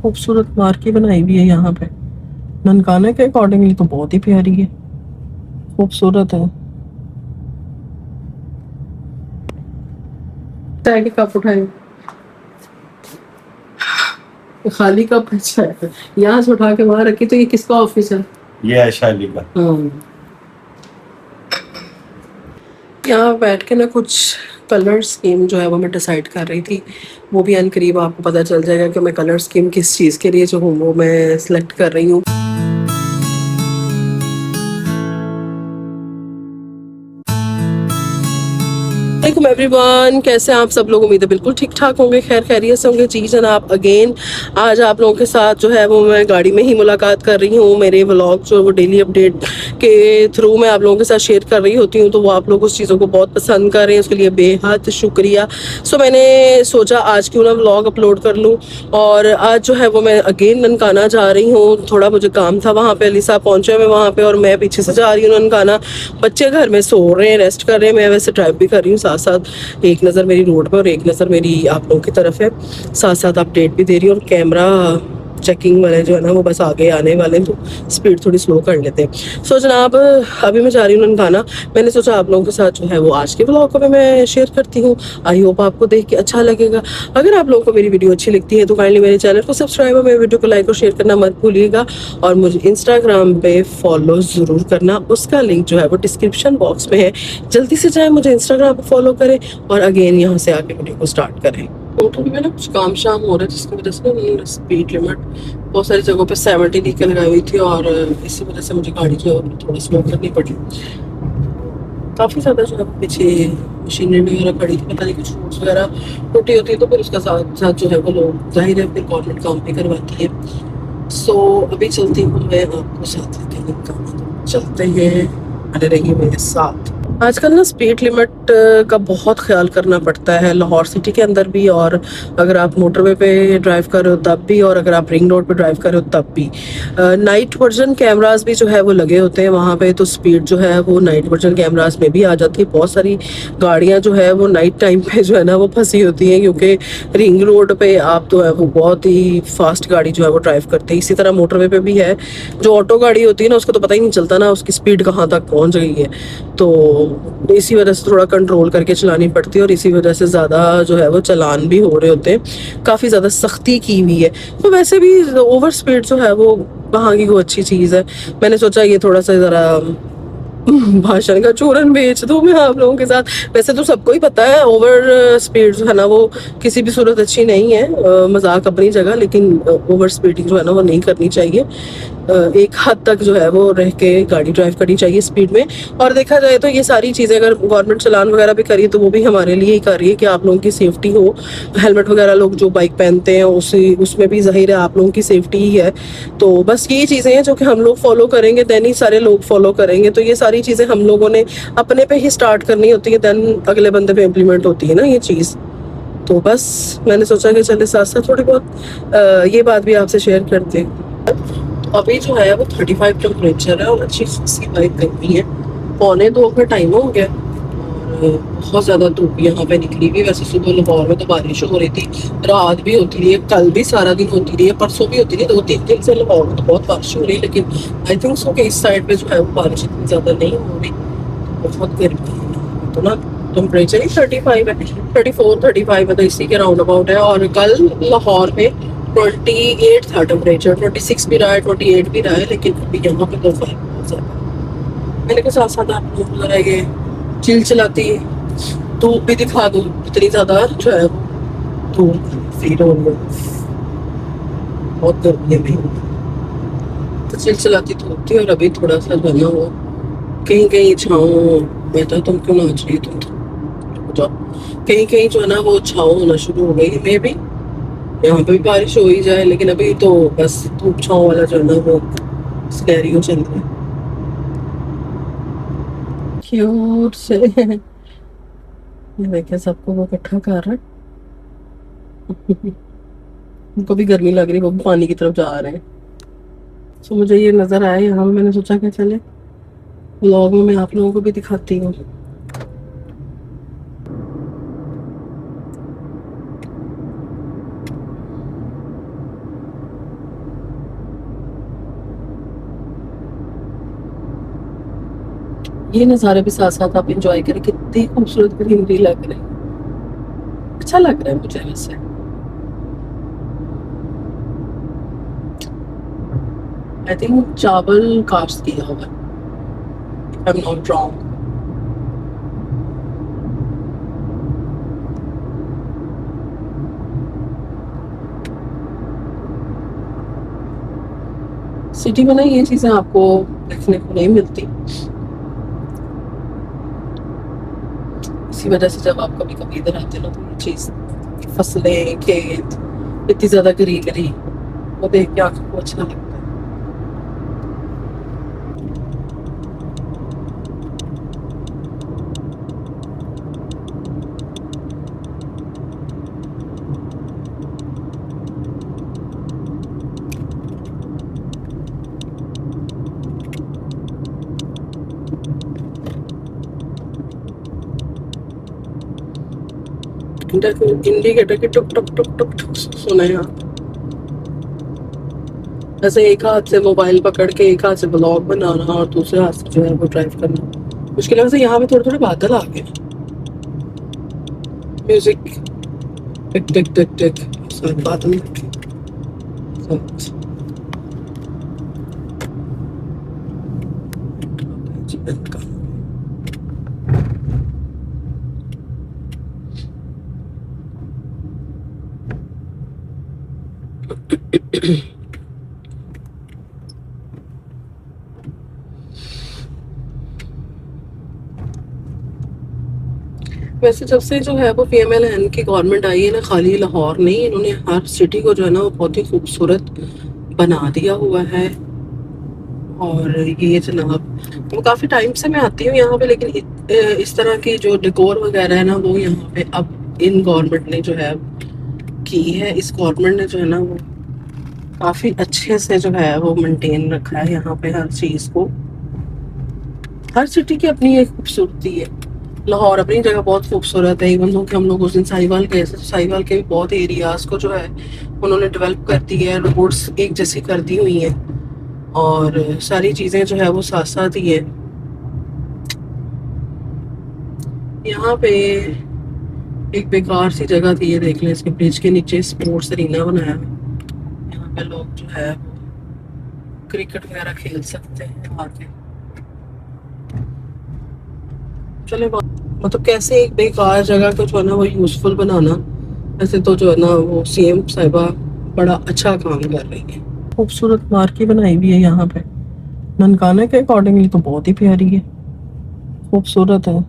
खूबसूरत मार्केट बनाई हुई है यहाँ पे। ननकाना के अकॉर्डिंगली तो बहुत ही प्यारी है, खूबसूरत है। चाय के कप उठाए, खाली कप है चाय, यहाँ से उठा के वहां रखी। तो ये किसका ऑफिस है? ये है शाली का। हाँ, यहाँ बैठ के ना कुछ कलर स्कीम जो है वो मैं डिसाइड कर रही थी। वो भी अनकरीब आपको पता चल जाएगा कि मैं कलर स्कीम किस चीज़ के लिए जो हूँ वो मैं सिलेक्ट कर रही हूँ। वालेकुम एवरीवन, कैसे हैं आप सब लोग? उम्मीद है बिल्कुल ठीक ठाक होंगे, खैर खैरियत से होंगे। जी जनाब, अगेन आज आप लोगों के साथ जो है वो मैं गाड़ी में ही मुलाकात कर रही हूँ। मेरे व्लॉग जो वो डेली अपडेट के थ्रू मैं आप लोगों के साथ शेयर कर रही होती हूँ, तो वो आप लोग उस चीज़ों को बहुत पसंद कर रहे हैं, उसके लिए बेहद शुक्रिया। सो मैंने सोचा आज क्यों ना व्लॉग अपलोड कर लूँ। और आज जो है वो मैं अगेन ननकाना जा रही हूँ, थोड़ा मुझे काम था वहाँ पे। अली साहब पहुँचे मैं वहाँ पे और मैं पीछे से जा रही हूँ ननकाना। बच्चे घर में सो रहे हैं, रेस्ट कर रहे हैं, मैं वैसे ड्राइव भी कर रही हूँ साथ साथ। एक नज़र मेरी रोड पे और एक नज़र मेरी आप लोगों की तरफ है, साथ साथ अपडेट भी दे रही हूँ। और कैमरा चेकिंग वाले जो है ना वो बस आगे आने वाले हैं, तो स्पीड थोड़ी स्लो कर लेते हैं। सो जनाब, अभी मैं जा रही हूँ ननकाना। मैंने सोचा आप लोगों के साथ जो है वो आज के व्लॉग को भी मैं शेयर करती हूँ। आई होप आपको देख के अच्छा लगेगा। अगर आप लोगों को मेरी वीडियो अच्छी लगती है तो काइंडली मेरे चैनल को सब्सक्राइब और मेरे वीडियो को लाइक और शेयर करना मत भूलिएगा। और मुझे इंस्टाग्राम पे फॉलो ज़रूर करना, उसका लिंक जो है वो डिस्क्रिप्शन बॉक्स में है। जल्दी से जाएँ, मुझे इंस्टाग्राम पर फॉलो करें और अगेन यहाँ से आके वीडियो को स्टार्ट करें। होटल में ना कुछ काम शाम हो रहा है, जिसकी वजह से ना स्पीड लिमिट बहुत सारी जगहों पे 70 नीचे लगाई हुई थी, और इसी वजह से मुझे गाड़ी जो है थोड़ा स्लो करनी पड़ी। काफ़ी ज़्यादा जो है पीछे मशीनरी वगैरह खड़ी थी, पता नहीं कुछ रोड्स वगैरह टूटी होती है, तो फिर उसका साथ साथ जो है वो लोग जाहिर है फिर गवर्नमेंट काम भी करवाती है। सो अभी चलती हूँ मैं आपको साथ लेके, चलते हैं, अरे रहिए मेरे साथ। आजकल ना स्पीड लिमिट का बहुत ख्याल करना पड़ता है, लाहौर सिटी के अंदर भी, और अगर आप मोटरवे पे ड्राइव कर रहे हो तब भी, और अगर आप रिंग रोड पे ड्राइव कर रहे हो तब भी। नाइट वर्जन कैमरास भी जो है वो लगे होते हैं वहाँ पे, तो स्पीड जो है वो नाइट वर्जन कैमरास में भी आ जाती है। बहुत सारी गाड़ियाँ जो है वो नाइट टाइम पे जो है ना वो फंसी होती हैं, क्योंकि रिंग रोड पे आप तो है वो बहुत ही फास्ट गाड़ी जो है वो ड्राइव करते हैं। इसी तरह मोटरवे पे भी है, जो ऑटो गाड़ी होती है ना उसको तो पता ही नहीं चलता ना उसकी स्पीड कहाँ तक पहुँच गई है, तो इसी वजह से थोड़ा कंट्रोल करके चलानी पड़ती है, और इसी वजह से ज़्यादा जो है वो चालान भी हो रहे होते हैं। काफ़ी ज़्यादा सख्ती की हुई है। तो वैसे भी ओवर स्पीड जो है वो वहाँ की वो अच्छी चीज़ है। मैंने सोचा ये थोड़ा सा ज़रा भाषण का चूरन बेच दूं मैं आप लोगों के साथ। वैसे तो सबको ही पता है ओवर स्पीड जो है ना वो किसी भी सूरत अच्छी नहीं है, मजाक अपनी जगह, लेकिन ओवर स्पीडिंग जो है ना वो नहीं करनी चाहिए। एक हद तक जो है वो रह के गाड़ी ड्राइव करनी चाहिए स्पीड में। और देखा जाए तो ये सारी चीज़ें अगर गवर्नमेंट चलान वगैरह भी करी तो वो भी हमारे लिए ही कर रही है कि आप लोगों की सेफ्टी हो। हेलमेट वगैरह लोग जो बाइक पहनते हैं उसमें भी जाहिर है आप लोगों की सेफ्टी ही है। तो बस ये चीज़ें हैं जो कि हम लोग फॉलो करेंगे, देन ही सारे लोग फॉलो करेंगे। तो ये सारी चीज़ें हम लोगों ने अपने पे ही स्टार्ट करनी होती है, देन अगले बंदे पे इम्प्लीमेंट होती है ना ये चीज़। तो बस मैंने सोचा कि चले साथ साथ थोड़ी बहुत ये बात भी आपसे शेयर करते हैं। अभी जो है वो 35 टेम्परेचर है और अच्छी खासी वाइब गर्मी है। 1:45 का टाइम हो गया और बहुत ज़्यादा धूप यहाँ पे निकली हुई। वैसे सुबह लाहौर में तो बारिश हो रही थी, रात भी होती रही है, कल भी सारा दिन होती रही है, परसों भी होती रही है। 2-3 दिन से लाहौर में तो बहुत बारिश हो रही है, लेकिन आई थिंक सो कि इस साइड पे जो है वो बारिश इतनी ज़्यादा नहीं हो रही। बहुत गर्मी है तो ना, टेम्परेचर ही 35 है, 34-35 है, तो इसी के राउंड अबाउट है। और कल लाहौर में 28 था टेम्परेचर, 26 भी रहा है, 28 भी रहा है, लेकिन अभी यहाँ पे तो 5 बहुत ज़्यादा। मैंने के साथ साथ आप लोगों को ये चिल चलाती धूप भी दिखा दूँ, इतनी ज़्यादा जो है धूप फील हो रही है, बहुत गर्मी है भाई। तो चिल चलाती धूप थी और अभी थोड़ा सा बना हो कहीं कहीं छाँव। मैं तो तुम क्यों नाच रही, तुम तो जाओ। कहीं कहीं जो है ना वो छाँव होना शुरू हो गई। मे भी यहाँ पे भी बारिश हो ही जाए, लेकिन अभी तो बस धूप छाँव वाला जो है ना वो सिनेरियो चल रहा है। क्यूट से देखे सबको वो इकट्ठा कर रहा है। उनको भी गर्मी लग रही है, वो भी पानी की तरफ जा रहे हैं। तो मुझे ये नजर आया यहाँ, मैंने सोचा कि चले व्लॉग में मैं आप लोगों को भी दिखाती हूँ। ये नज़ारे भी साथ साथ आप इंजॉय करें, कितनी खूबसूरत ग्रीनरी लग रही है, अच्छा लग रहा है मुझे वैसे। आई थिंक चावल कास्ट किया होगा, I am not wrong. City में ना ये चीजें आपको देखने को नहीं मिलती, इसी वजह से जब आप कभी कभी इधर आते हो ना, तो ये चीज, फसलें, खेत, इतनी ज्यादा ग्रीनरी, वो देख के आंखों को अच्छा लगता है। इंडिकेटर के टुक टुक टुक टुक टुक सुना है यहाँ। ऐसे एक हाथ से मोबाइल पकड़ के एक हाथ से ब्लॉग बनाना और दूसरे हाथ से जो है वो ड्राइव करना मुश्किल है। वैसे यहाँ पे थोड़े थोड़े बादल आ गए, म्यूजिक टिक टिक टिक टिक, सब बादल सब। वैसे जब से जो है वो PMLN की गवर्नमेंट आई है ना, खाली लाहौर नहीं, इन्होंने हर सिटी को जो है ना वो बहुत ही खूबसूरत बना दिया हुआ है। और ये जनाब, वो काफ़ी टाइम से मैं आती हूँ यहाँ पे, लेकिन इस तरह की जो डेकोर वगैरह है ना, वो यहाँ पे अब इन गवर्नमेंट ने जो है की है। इस गवर्नमेंट ने जो है ना वो काफ़ी अच्छे से जो है वो मेंटेन रखा है यहाँ पे हर चीज़ को। हर सिटी की अपनी एक खूबसूरती है। लाहौर अपनी जगह बहुत खूबसूरत है। इवन दो कि हम लोग उस दिन साहिवाल गए थे, तो साहिवाल के भी बहुत एरियाज को जो है उन्होंने डेवलप कर दी है, रोड्स एक जैसी कर दी हुई हैं और सारी चीज़ें जो है वो साथ साथ ही है। यहाँ पे एक बेकार सी जगह थी, ये देख लें, इसके ब्रिज के नीचे स्पोर्ट्स अरीना बनाया है। यहाँ पे लोग जो है क्रिकेट वगैरह खेल सकते हैं आके। चले मतलब कैसे एक बेकार जगह को जो है ना वो यूजफुल बनाना, ऐसे तो जो है ना वो CM साहिबा बड़ा अच्छा काम कर रही है। खूबसूरत मार्केट बनाई हुई है यहाँ पे, ननकाना के अकॉर्डिंगली तो बहुत ही प्यारी है, खूबसूरत है।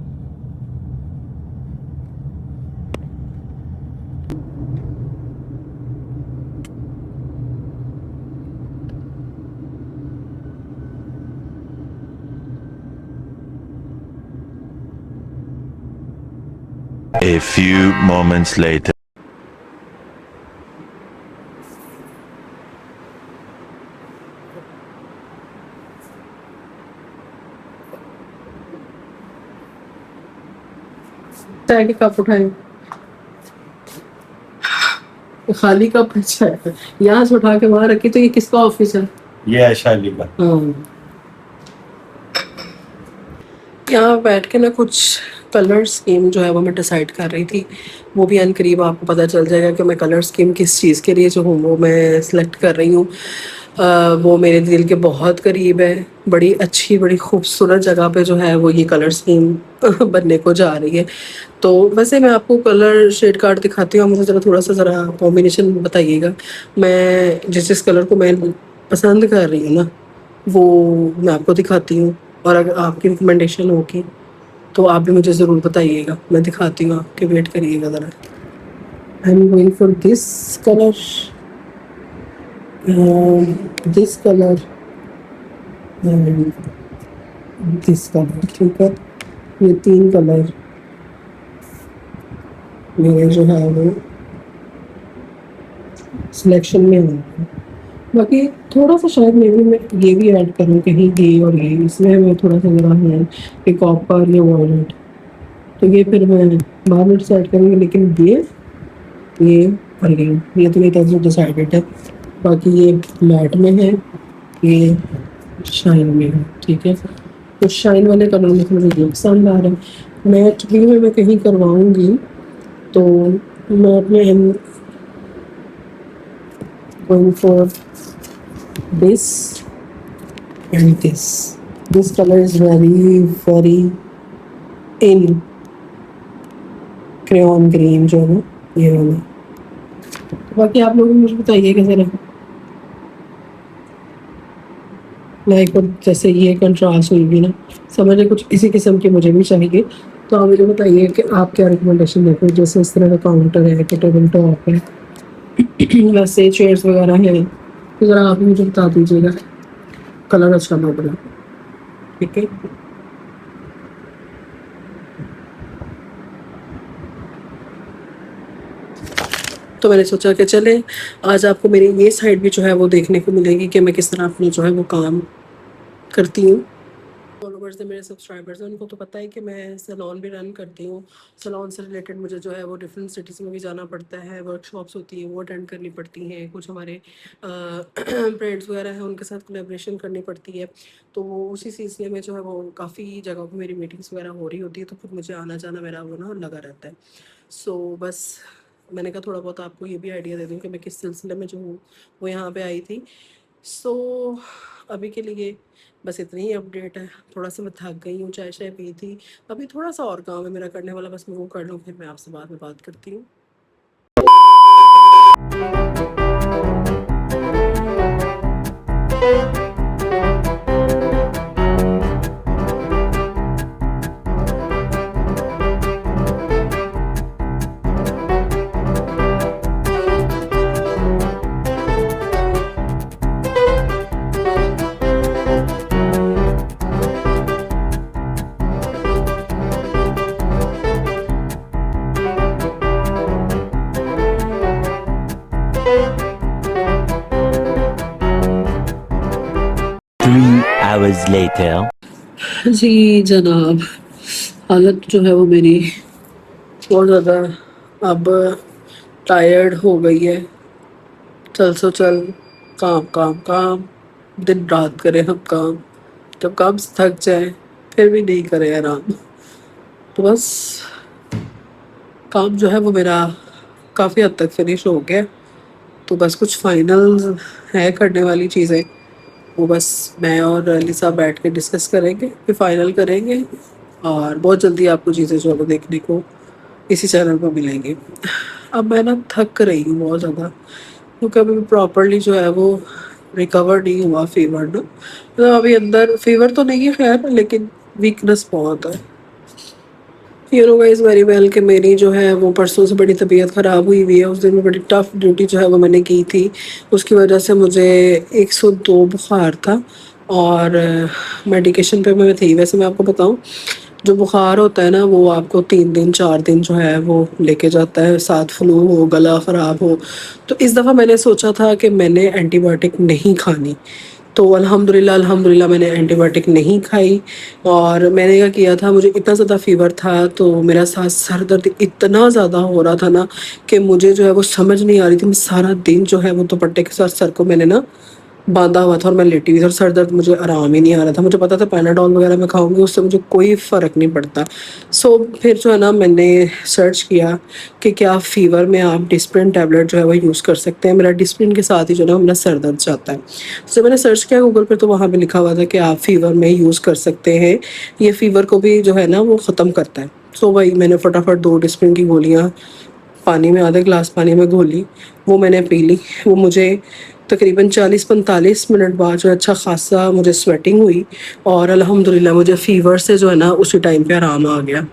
A few moments later. चाय के कप उठाए, खाली कप है चाय, यहाँ से उठा के वहां रखी, तो ये किसका ऑफिस है? ये है शाली का। हाँ, यहाँ बैठ के ना कुछ कलर स्कीम जो है वो मैं डिसाइड कर रही थी। वो भी अनकरीब आपको पता चल जाएगा कि मैं कलर स्कीम किस चीज़ के लिए जो हूँ वो मैं सिलेक्ट कर रही हूँ। वो मेरे दिल के बहुत करीब है, बड़ी अच्छी बड़ी खूबसूरत जगह पे जो है वो ये कलर स्कीम बनने को जा रही है। तो वैसे मैं आपको कलर शेड कार्ड दिखाती हूँ, मुझे ज़रा थोड़ा सा ज़रा कॉम्बिनेशन बताइएगा। मैं जिस जिस कलर को मैं पसंद कर रही हूँ ना वो मैं आपको दिखाती हूँ, और अगर आपकी रिकमेंडेशन होगी तो आप भी मुझे ज़रूर बताइएगा, मैं दिखाती हूँ, आपके वेट करिएगा ज़रा। I am going for this colour, this colour and this colour, ठीक है। ये 3 कलर मेरे जो है वो सिलेक्शन में होंगे। बाकी थोड़ा सा शायद मे भी मैं ये भी ऐड करूँ कहीं ये और ये, इसमें मैं थोड़ा सा ज़रा है कि कॉपर या वॉलेट, तो ये फिर मैं बाद में डिसाइड करूँगी। लेकिन ये और ये तो मेरी तरफ से डिसाइडेड है। बाकी ये मैट में है, ये शाइन में है, ठीक है। तो शाइन वाले कलर मुझे ये पसंद आ रहे हैं। मैं एक्चुअली में मैं कहीं करवाऊँगी तो मैं अपने going for this and this. This colour is very very in crayon green जो है ना, ये वाला। तो बाकी आप लोग भी मुझे बताइए कैसे लगा। लाइक जैसे ये कंट्रास्ट हुई भी ना, समझे कुछ इसी किस्म की मुझे भी चाहिए। तो आप मुझे बताइए कि आप क्या रिकमेंडेशन देते हो। जैसे इस तरह का काउंटर है कि टेबल टॉप है, वैसे चेयर्स वगैरह हैं, तो ज़रा आप मुझे बता दीजिएगा। कलर अच्छा लग रहा है, ठीक है। तो मैंने सोचा कि चले आज आपको मेरी ये साइड भी जो है वो देखने को मिलेगी कि मैं किस तरह अपना जो है वो काम करती हूँ। फॉलोवर्स हैं मेरे, सब्सक्राइबर्स हैं, उनको तो पता है कि मैं सैलून भी रन करती हूँ। सैलून से रिलेटेड मुझे जो है वो डिफरेंट सिटीज़ में भी जाना पड़ता है, वर्कशॉप्स होती हैं वो अटेंड करनी पड़ती हैं, कुछ हमारे ब्रांड्स वगैरह हैं उनके साथ कोलैबोरेशन करनी पड़ती है। तो वो उसी सिलसिले में जो है वो काफ़ी जगहों पर मेरी मीटिंग्स वगैरह हो रही होती है, तो फिर मुझे आना जाना मेरा वो ना लगा रहता है। सो बस मैंने कहा थोड़ा बहुत आपको ये भी आइडिया दे दूँ कि मैं किस सिलसिले में जो हूँ वो यहाँ पे आई थी। सो अभी के लिए बस इतनी ही अपडेट है। थोड़ा सा मैं थक गई हूँ, चाय शाय पी थी, अभी थोड़ा सा और काम है मेरा करने वाला, बस मैं वो कर लूँ फिर मैं आपसे बाद में बात करती हूँ। 3 hours later. जी जनाब, हालत जो है वो मेरी बहुत ज़्यादा अब टायर्ड हो गई है। चल सो चल, काम काम काम, दिन रात करें हम काम, जब काम से थक जाए फिर भी नहीं करें आराम। तो बस काम जो है वो मेरा काफ़ी हद तक फिनिश हो गया। तो बस कुछ फाइनल है करने वाली चीज़ें, वो बस मैं और लिसा बैठ के डिस्कस करेंगे, फिर फाइनल करेंगे और बहुत जल्दी आपको चीज़ें जो है वो देखने को इसी चैनल पर मिलेंगी। अब मैं ना थक रही हूँ बहुत ज़्यादा, क्योंकि अभी प्रॉपरली जो है वो रिकवर नहीं हुआ फीवर ना, मतलब अभी अंदर फीवर तो नहीं है खैर, लेकिन वीकनेस बहुत है। You know guys very well कि मेरी जो है वो परसों से बड़ी तबीयत ख़राब हुई है। उस दिन में बड़ी टफ़ ड्यूटी जो है वो मैंने की थी, उसकी वजह से मुझे 102 बुखार था और मेडिकेशन पे मैं थी। वैसे मैं आपको बताऊं, जो बुखार होता है ना वो आपको 3 दिन 4 दिन जो है वो लेके जाता है, साथ फ्लू हो, गला ख़राब हो। तो इस दफ़ा मैंने सोचा था कि मैंने एंटीबायोटिक नहीं खानी, तो अल्हम्दुलिल्लाह अल्हम्दुलिल्लाह मैंने एंटीबायोटिक नहीं खाई। और मैंने क्या किया था, मुझे इतना ज़्यादा फ़ीवर था तो मेरा साथ सर दर्द इतना ज़्यादा हो रहा था ना कि मुझे जो है वो समझ नहीं आ रही थी। मैं सारा दिन जो है वो दुपट्टे के साथ सर को मैंने ना बांधा हुआ था और मैं लेटी हुई थी और सर दर्द मुझे आराम ही नहीं आ रहा था। मुझे पता था पैनाडॉल वगैरह मैं खाऊंगी उससे मुझे कोई फ़र्क नहीं पड़ता। सो फिर जो है ना मैंने सर्च किया कि क्या फ़ीवर में आप डिस्प्रिन टैबलेट जो है वो यूज़ कर सकते हैं। मेरा डिस्प्रिन के साथ ही जो है ना मेरा सर दर्द जाता है। तो मैंने सर्च किया गूगल पर, तो वहाँ पे लिखा हुआ था कि आप फ़ीवर में यूज़ कर सकते हैं, ये फ़ीवर को भी जो है ना वो ख़त्म करता है। सो वही मैंने फटाफट 2 डिस्प्रिन की गोलियाँ पानी में, आधे ग्लास पानी में घोली, वो मैंने पी ली। वो मुझे तकरीबन 40-45 मिनट बाद जो अच्छा ख़ासा मुझे स्वेटिंग हुई और अल्हम्दुलिल्लाह मुझे फ़ीवर से जो है ना उसी टाइम पे आराम आ गया।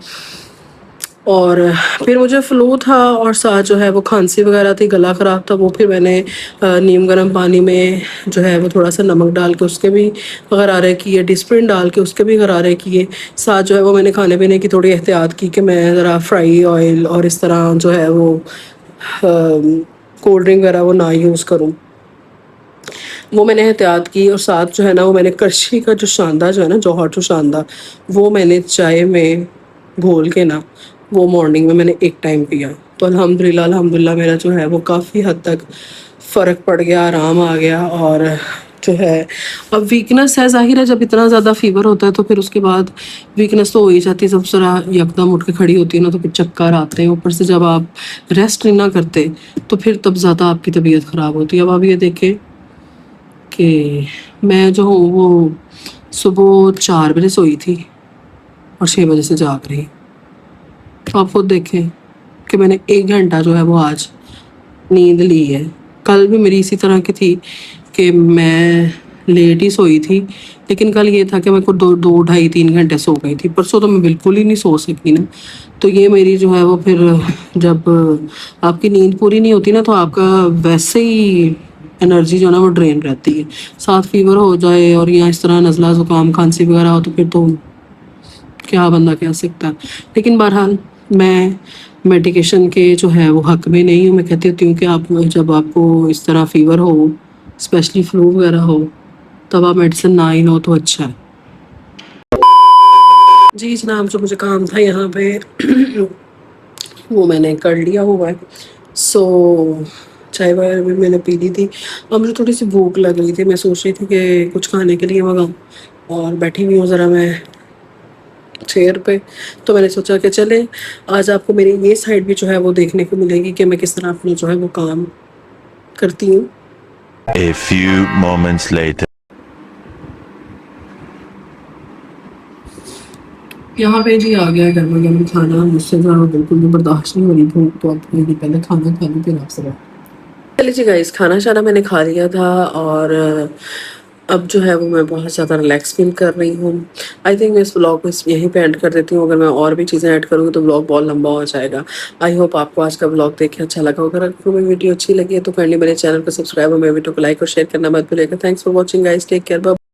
और फिर मुझे फ़्लू था और साथ जो है वो खांसी वगैरह थी, गला ख़राब था। वो फिर मैंने नीम गर्म पानी में जो है वो थोड़ा सा नमक डाल के उसके भी गरारे किए, डिस्प्रिन डाल के उसके भी गरारे किए। साथ जो है वो मैंने खाने पीने की थोड़ी एहतियात की कि मैं ज़रा फ्राई ऑयल और इस तरह जो है वो कोल्ड ड्रिंक वगैरह वो ना यूज़ करूँ, वो मैंने एहतियात की। और साथ जो है ना वो मैंने करछी का जो शानदार जो है ना, जौहर जो शानदार, वो मैंने चाय में घोल के ना वो मॉर्निंग में मैंने एक टाइम पिया। तो अल्हम्दुलिल्लाह अल्हम्दुलिल्लाह मेरा जो है वो काफ़ी हद तक फ़र्क पड़ गया, आराम आ गया और जो है, अब वीकनेस है, जाहिर है जब इतना ज़्यादा फीवर होता है तो फिर उसके बाद वीकनेस तो हो ही जाती है। जब जरा यकदम उठ के खड़ी होती है ना तो फिर चक्कर आते हैं, ऊपर से जब आप रेस्ट नहीं ना करते तो फिर तब ज़्यादा आपकी तबीयत ख़राब होती है। अब आप ये देखें कि मैं जो हूँ वो सुबह 4 बजे सोई थी और 6 बजे से जाग रही। तो आप खुद देखें कि मैंने 1 घंटा जो है वो आज नींद ली है। कल भी मेरी इसी तरह की थी कि मैं लेट ही सोई थी, लेकिन कल ये था कि मैं को 2 2 ढाई 3 घंटे सो गई थी। परसों तो मैं बिल्कुल ही नहीं सो सकी ना। तो ये मेरी जो है वो फिर जब आपकी नींद पूरी नहीं होती ना तो आपका वैसे ही एनर्जी जो है ना वो ड्रेन रहती है। साथ फीवर हो जाए और या इस तरह नज़ला ज़ुकाम खांसी वगैरह हो तो फिर तो क्या बंदा कह सकता है। लेकिन बहरहाल मैं मेडिकेशन के जो है वो हक में नहीं हूँ। मैं कहती होती हूँ कि आप जब आपको इस तरह फीवर हो, स्पेशली फ्लू वगैरह हो, तब आप मेडिसिन ना ही लो तो अच्छा है। जी जनाब, जो मुझे काम था यहाँ पे वो मैंने कर लिया हुआ है। सो चाय वगैरह भी मैंने पी ली थी। अब मुझे थोड़ी सी भूख लग रही थी, मैं सोच रही थी कि कुछ खाने के लिए मंगाऊँ, और बैठी हुई हूँ ज़रा मैं चेयर पे। तो मैंने सोचा कि चले आज आपको मेरी ये साइड भी जो है वो देखने को मिलेगी कि मैं किस तरह अपना जो है वो काम करती हूँ। A few moments later. यहाँ पे जी आ गया गर्मा गर्म खाना, मुझसे जो है वो बिल्कुल भी बर्दाश्त नहीं हो रही भूख। तो अब मेरी पहले खाना खा लूँ फिर आपसे बात। चलिए जी गाइस, खाना शाना मैंने खा लिया था और अब जो है वो मैं बहुत ज़्यादा रिलैक्स फील कर रही हूँ। आई थिंक मैं इस व्लॉग को यहीं पे एंड कर देती हूँ। अगर मैं और भी चीज़ें ऐड करूँगी तो व्लॉग बहुत लंबा हो जाएगा। आई होप आपको आज का व्लॉग देख के अच्छा लगा होगा। अगर आपको मेरी वीडियो अच्छी लगी है तो काइंडली मेरे चैनल को सब्सक्राइब और मेरे वीडियो को लाइक और शेयर करना मत भूलिएगा। Thanks for watching guys, take care, bye.